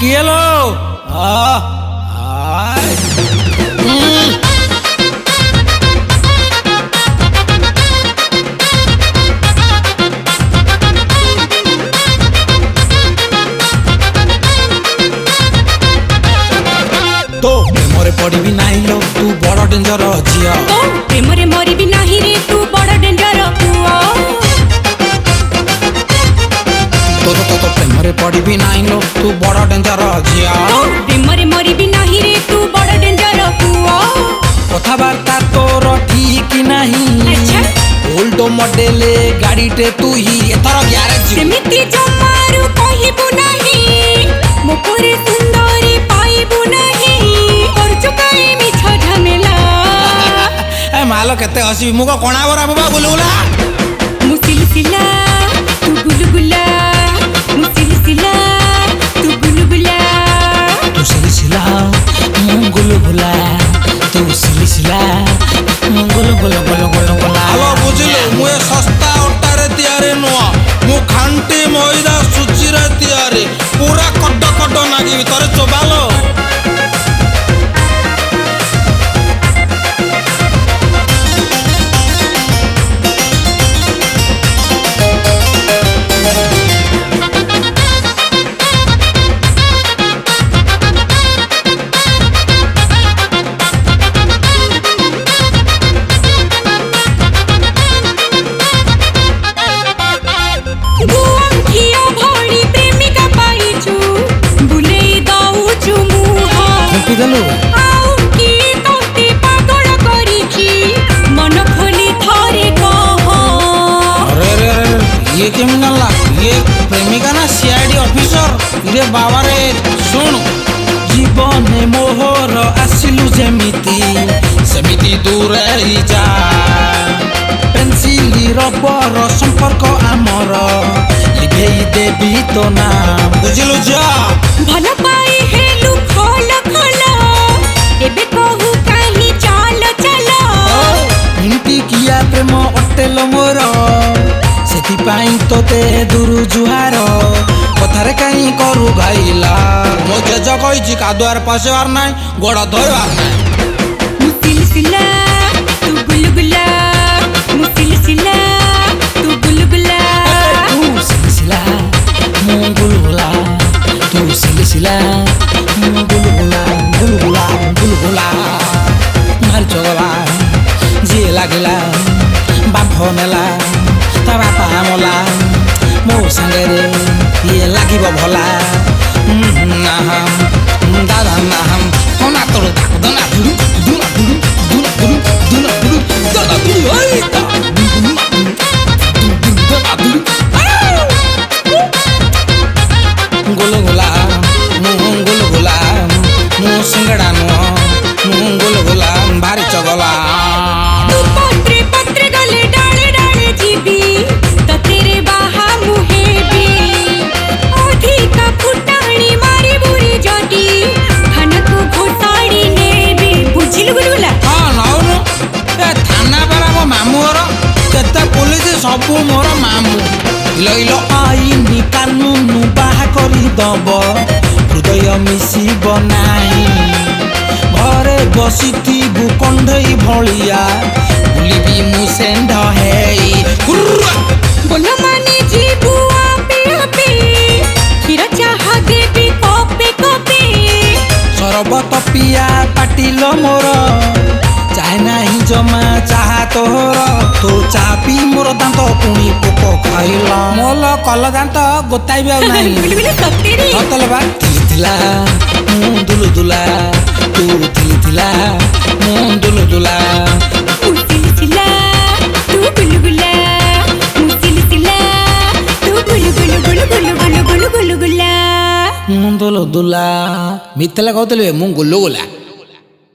किए लो तो प्रेमरे पड़बी नहीं लो तू बड़ डेंजर झिया तो प्रेमरे मरिबी नाही रे तू बड़ डेंजर पुआ तो प्रेमरे पड़बी नहीं लो तू बड़ डेंजर झिया तो प्रेमरे मरिबी नाही रे तू बड़ डेंजर पुआ कथबार्ता तोर ठीक नहीं अच्छा ओल्ड मॉडल गाड़ी टे तू ही एथर ग्यारेज सेमिति जमारू कहिबु नाही मोपरे सुंदरी पाइबु नाही और चुकाई मिछ झमेला ए मालो केते हसी मुको कोणा बरा बाबा बुलुला मुसिलसिला तू गुलगुला मुसिलसिला तू गुलगुला तू सिलसिला मु गुलगुला तू सिलसिला मु गुलगुला हालो बुझिलो मु ए सस्ता अट्टारे तियारे नुआ मु खांटी मैदा सुचिरे तियारे पूरा कड्ड कड्ड नागी भितर चोबालो गलो आउ की तोते पागल करिछि मन खोली थरे कह अरे ये केमिनला ये प्रेमिका ना सीआईडी ऑफिसर रे बाबा रे सुन जीवन मोहर आसिलु जेमिति सेमिति दूर ही जा पेंसिल रबर संपर्क आमर लिखेई देबी तो नाम बुझिलु जा भल पाई हेलु खोल खोल एबे कहू काहे चाल चल हिंटी किया प्रेम अटेल मोर सेति पाई तोते दुरु जुहार कथारे काई करू गाइला मो जेज कहिछि कादुआर पसेवार नाई गोड़ धोइवार नाई मुसिलसिला तू गुलगुला मुसिलसिला तू गुलगुला तू सिलसिला मु गुलगुला तू सिलसिला मु गुलगुला मार चगला जी लागिला बाप नेला ता बापा मला मो संगे रे ये लागिब भला दादा नाहम कोना तोर दाक दना दुरु दुना दुरु दुना दुरु दुना दुरु दादा दुरु ओइ ता दादा दुरु गुलगुला मु सिंगड़ा मु गुलगुला भारी चगला पत्रे पत्रे गले डाले डाले जीबी तो तेरे बाहा मुहेबी अधिक फुटाणी मारी बुरी जटी खाना को घोटाड़ी नेबी बुझिल गुलगुला हाँ नौनु ए थाना पर मो मामू घर केते पुलिस सबू मोर मामू इलो इलो आईनी कानून बाहा करी दब हृदय मिसिब नाही घरे बसिथिबु कंढई भलिया बुलिबी मु सेंध हेई बोल माने जीबु आपे आपे खीर चाह देबी कपे कपे सरबत पिया पाटिल मोर चाहे नाही जमा चाहा तोर तो चापी मोर दांत पुणी पोक खाइला मोल कल दांत गोताइबे नाही गुलगुला सतेरी हतल बा थिला मु दुलुदुला तू थिला मु दुलुदुला मुसिलसिला तू गुलगुला मुसिलसिला तू गुलगुला मु दुलुदुला मिथला कहतले मु गुलगुला